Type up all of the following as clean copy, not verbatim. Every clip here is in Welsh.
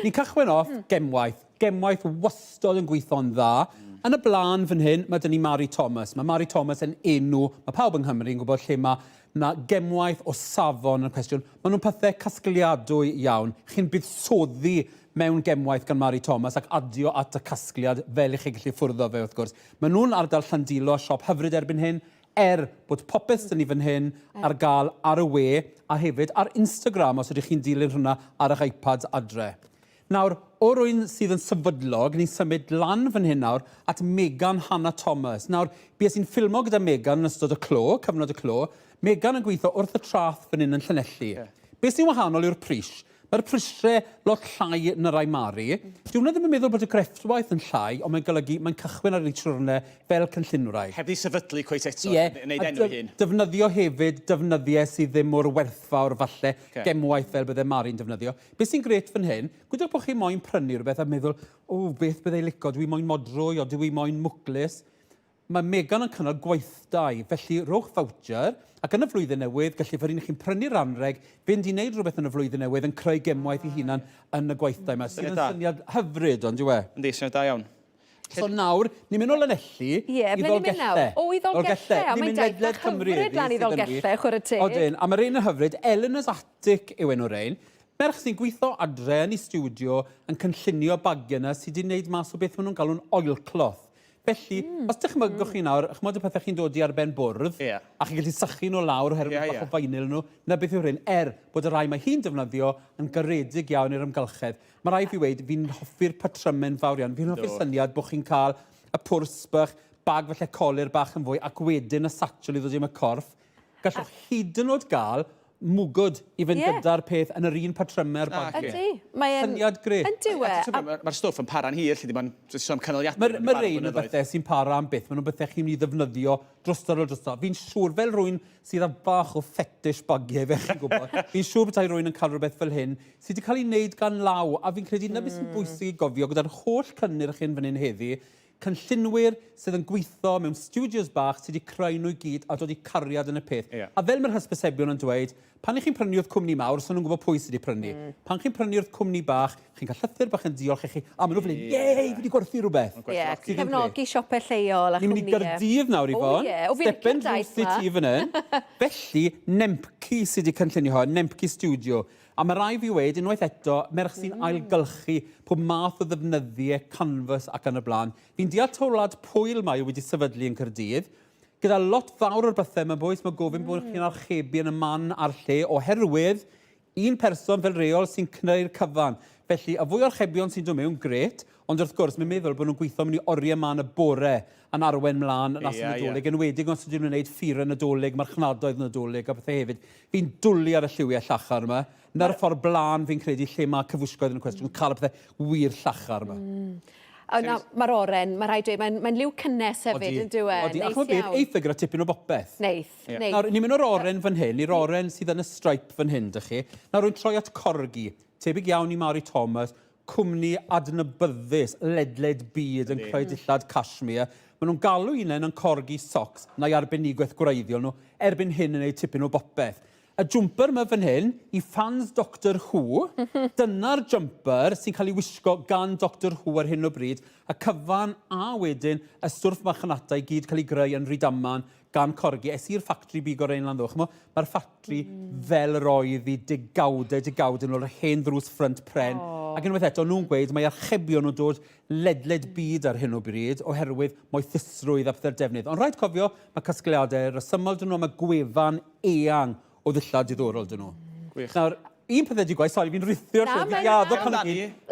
Ni'n cychwyn off gemwaith. Gemwaith wastod yn gweithio'n dda. Yn y blaen fan hyn, mae dyn ni Mary Thomas. Mae Mary Thomas yn enw, mae pawb yng Nghymru yn gwybod lle mae gemwaith o safon yn cwestiwn. Mae nhw'n pethau casgliadwy iawn. Chi'n buddsoddi mewn gemwaith gan Mary Thomas ac adio at y casgliad fel i chi gallu ffwrdd o fe wrth gwrs. Mae nhw'n ardal Llandilo, siop hyfryd erbyn hyn, bod popeth dyn ni fan hyn ar gael ar y we, a hefyd ar Instagram os ydych chi'n dilyn hwnna ar eich iPads adre. Nawr, o rwy'n sydd yn sefydlog, ni'n symud lan fan hyn nawr at Megan Hannah Thomas. Nawr, bues i'n ffilmo gyda Megan yn ystod y clo, cyfnod y clo. Megan yn gweithio wrth y trath fan hyn yn Llanelli. Be sy'n wahanol yw'r pris. Mae'r prisau lot llai na rai Mari. Dwi'n ddim yn meddwl bod y grefftwaith yn llai, ond mae'n golygu mae'n cychwyn ar ei siwrnau fel cynllunwraig. Heb di sefydlu cweit eto, wneud enw ei hun. Defnyddio hefyd defnyddiau sydd ddim mor werthfawr falle, gemwaith fel bydde Mari'n defnyddio. Be sy'n gret fan hyn, gwydwch bod chi moyn prynu rhywbeth a meddwl, beth byddai licio, dwi moyn modrwy o dwi moyn mwclis. Mae Megan yn cynnal gweithdai, felly rhowch voucher, ac yn y flwyddyn newydd, gallu fod chi'n prynu'r anrheg, fynd i wneud rhywbeth yn y flwyddyn newydd yn creu gemwaith ei hunan yn y gweithdai yma. Sy'n syniad hyfryd, ond yw e? Yndi, syniad da iawn. So nawr, ni'n mynd o Lanelli i Ddolgellau. O, i Ddolgellau. Mae'n edrych hyfryd lan i Ddolgellau, chwarae te. Odyn, a mae'r un yn hyfryd, Eleanor's Attic yw enw'r ein. Merch sy'n gweithio adre yn ei studio yn cynllunio bagiau yna sydd wedi gwneud mas o beth maen nhw'n galw'n oilcloth. Felly, os dychmygwch chi nawr, chymod y pethau chi'n dod i ar ben bwrdd, a chi'n gallu sychu nhw lawr oherwydd bach o faenil nhw, na beth yw'r hyn, bod y rai mae hi'n defnyddio yn garedig iawn i'r ymgylchedd. Mae rai fi wedi, fi'n hoffi'r patrymau'n fawr iawn, fi'n hoffi'r syniad bod chi'n cael y pwrs bach, bag falle colir bach yn fwy, ac wedyn y satchel i ddod i'n y corff. Gallwch hyd yn oed gael mwgwd i fynd gyda'r peth yn yr un patrymau'r bag. Ydy. Syniad gret. Yn diwe. Mae'r stwff yn para'n hir, lle mae'n sôn canoliadau. Mae'r ein o bethau sy'n para am byth. Mae nhw'n bethau chi'n mynd i ddefnyddio drostod o drostod. Fi'n siŵr fel rwy'n sydd â bach o fetish bagiau fe chi'n gwybod. Fi'n siŵr bod rwy'n yn cael rhywbeth fel hyn sydd wedi cael ei wneud gan law. A fi'n credu na beth sy'n bwysig i gofio gyda'r holl cynnyrch hyn fan hyn heddi, cynllunwyr sydd yn gweithio mewn studios bach sydd wedi creu nhw i gyd a dod i cariad yn y peth. A fel mae'r hysbysebion yn dweud, pan chi'n prynu wrth cwmni mawr, so nhw'n gwybod pwy sydd wedi prynu. Pan chi'n prynu wrth cwmni bach, chi'n cael llythyr bach yn diolch i chi, a maen nhw fel un, fi wedi gwerthu rhywbeth. Cefnogi siopau lleol a chwmnïau. Ni'n mynd i Gaerdydd nawr i fod. Stepen drws i ti fan hyn. Felly, nemky sydd wedi cynllunio hwn, nemky studio. A mae rai fi wedi, unwaith eto, merch sy'n ailgylchu pob math o ddefnyddiau, canfas ac yn y blaen. Fi'n deall tawlad pwyl mae wedi sefydlu yn Caerdydd. Gyda lot fawr o'r bethau yma bwys, mae gofyn bod chi'n archebu yn y man a'r lle oherwydd un person fel reol sy'n cneu'r cyfan. Felly, y fwy archebion sy'n dod mewn, gret, ond wrth gwrs, mae'n meddwl bod nhw'n gweithio mewn i oriau man y bore yn arwen mlaen yn as y Nadolig. Yn wedig os ydyn nhw'n gwneud ffyr yn Nadolig, marchnadoedd yn Nadolig a bethau hefyd. Fi'n dwlu ar y lliwiau llachar yma. Na'r ffordd blaen fi'n credu lle mae cyfwisgoedd yn y cwestiwn, cael y pethau wir llachar yma. Mae'r oren, mae rhaid dweud, mae'n liw cynnes hefyd yn dweud. Odi, ac mae beth eithaf gyda tipyn o bopeth. Neith. Nawr, ni'n mynd o'r oren fan hyn, i'r oren sydd yn y stripe fan hyn, dych chi. Nawr, rwy'n troi at corgi, tebyg iawn i Mary Thomas, cwmni adnabyddus, ledled byd yn creu dillad cashmere. Maen nhw'n galw unan yn corgi socks, neu arbenigwaith gwreiddiol nhw, erbyn hyn yn gwneud tipyn o bopeth. Y jwmper yma fan hyn, i fans Dr Who, dyna'r jwmper sy'n cael ei wisgo gan Dr Who ar hyn o bryd, y cyfan a wedyn y stwrff marchnatau gyd cael ei greu yn Rydaman gan corgi. Es i'r ffatri bigo'r ein lan ddwch. Mae'r ffatri fel roedd i digawdau nhw'r hen ddrws ffrynt pren. Ac unwaith eto, nhw'n gweud, mae archebion nhw'n dod ledled byd ar hyn o bryd, oherwydd moethusrwydd a pethau'r defnydd. Ond rhaid cofio, mae casgliadau resymol dyn nhw, mae gwefan eang o ddillad diddorol dyn nhw. Nawr, un peth wedi gwaith, sori, fi'n rwythio'r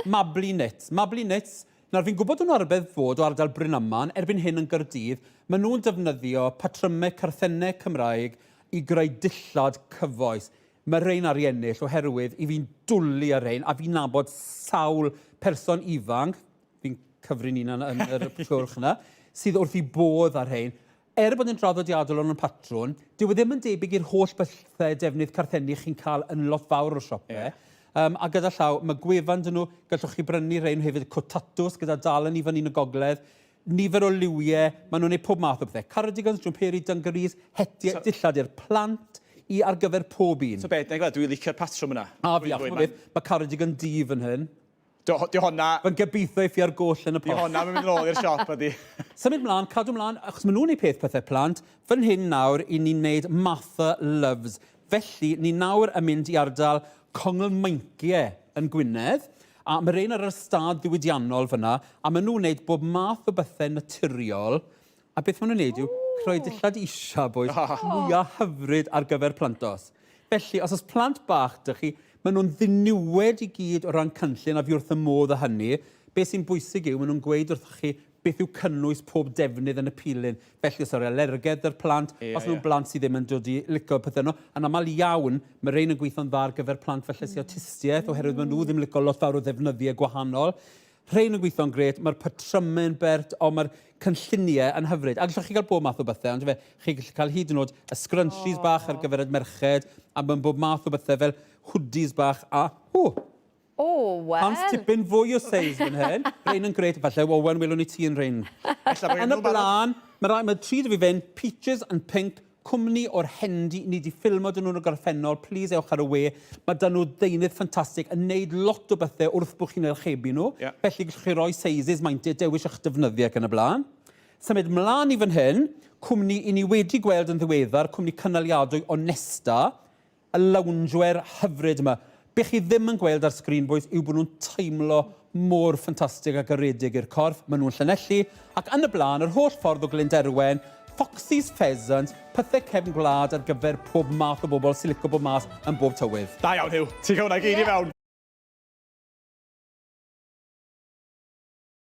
mabliknits. Mabliknits, nawr fi'n gwybod nhw'n arbedd fod o ardal Brynaman, erbyn hyn yn Gaerdydd, maen nhw'n defnyddio patrymau carthenau Cymraeg i greu dillad cyfoes. Mae rhain ar ei ennill oherwydd i fi'n dwlu ar rhain, a fi'n nabod sawl person ifanc, fi'n cyfri'n un yn yr cwrch yna, sydd wrth i bodd ar rhain. Bod yn draddodiadol o'n patrwn, dyw e ddim yn debyg i'r holl bethau defnydd carthenni chi'n cael yn lot fawr o siopau. A gyda llaw, mae gwefan dyn nhw, gallwch chi brynu rhain hefyd cotatws gyda dalen i fan un y gogledd, nifer o liwiau, maen nhw'n gwneud pob math o bethau. Cardigans, jwmperi, dungarees, hetiau, dillad i'r plant i ar gyfer pob un. So beth, dwi'n licio'r patrwm yna. A fi, mae cardigan di fan hyn. Di honna... Fy'n gobeithio i ar goll yn y Di post. honna mae'n mynd nôl i'r siop ydi. Symud mlaen, cadw mlaen, achos maen nhw'n ei pethau plant. Fy'n hyn nawr, i ni'n neud Martha Loves. Felly, ni nawr yn mynd i ardal Congl Meincie yn Gwynedd. A mae rhain ar yr ystad ddiwydiannol fyna. A maen nhw'n neud bob math o bethau naturiol. A beth maen nhw'n neud yw creu dillad isa, boys, mwyaf hyfryd ar gyfer plantos. Felly, os oes plant bach dych chi, maen nhw'n ddiniwed i gyd o ran cynllun a fi wrth y modd o hynny. Beth sy'n bwysig yw, maen nhw'n gweud wrth chi beth yw cynnwys pob defnydd yn y pilyn. Felly, os yw'r alergedd yr plant, os nhw'n blant sydd ddim yn dod i licio pethau nhw, yn aml iawn, mae rhain yn gweithio'n dda ar gyfer plant felly sy'n awtistiaeth, oherwydd maen nhw ddim licio lot fawr o ddefnyddiau gwahanol. Rhain yn gweithio'n gret, mae'r patrymau'n bert, o mae'r cynlluniau yn hyfryd. A gallwch chi gael bob math o bethau, ond chi gallu cael hyd yn oed y scrunchies bach ar gyfer y merched, a mae'n bob math o bethau fel hoodies bach, a wel. Hans tipyn fwy o seis fan hyn. Rhain yn gret, falle, Owen, welwn ni ti yn rhain. Yn y blaen, mae tri dy fi fynd, Peaches and Pink, cwmni o'r Hendi, ni wedi ffilmo dyn nhw'n y gorffennol, please ewch ar y we. Mae dyn nhw deunydd ffantastig yn neud lot o bethau wrth bod chi'n archebu nhw. Felly gallwch chi roi seisys maintiau dewis eich defnyddio ac yn y blaen. Symud mlaen i fan hyn, cwmni i ni wedi gweld yn ddiweddar, cwmni cynaliadwy Onesta, y loungewear hyfryd yma. Be chi ddim yn gweld ar sgrin, boys, yw bod nhw'n teimlo mor ffantastig a garedig i'r corff. Maen nhw'n llanelli. Ac yn y blaen, yr holl ffordd o Glenderwen, Foxy's Pheasant, pethau cefn gwlad ar gyfer pob math o bobl sy'n licio bob mas yn bob tywydd. Da iawn, Huw. Ti'n cael hwnna gyd i fewn.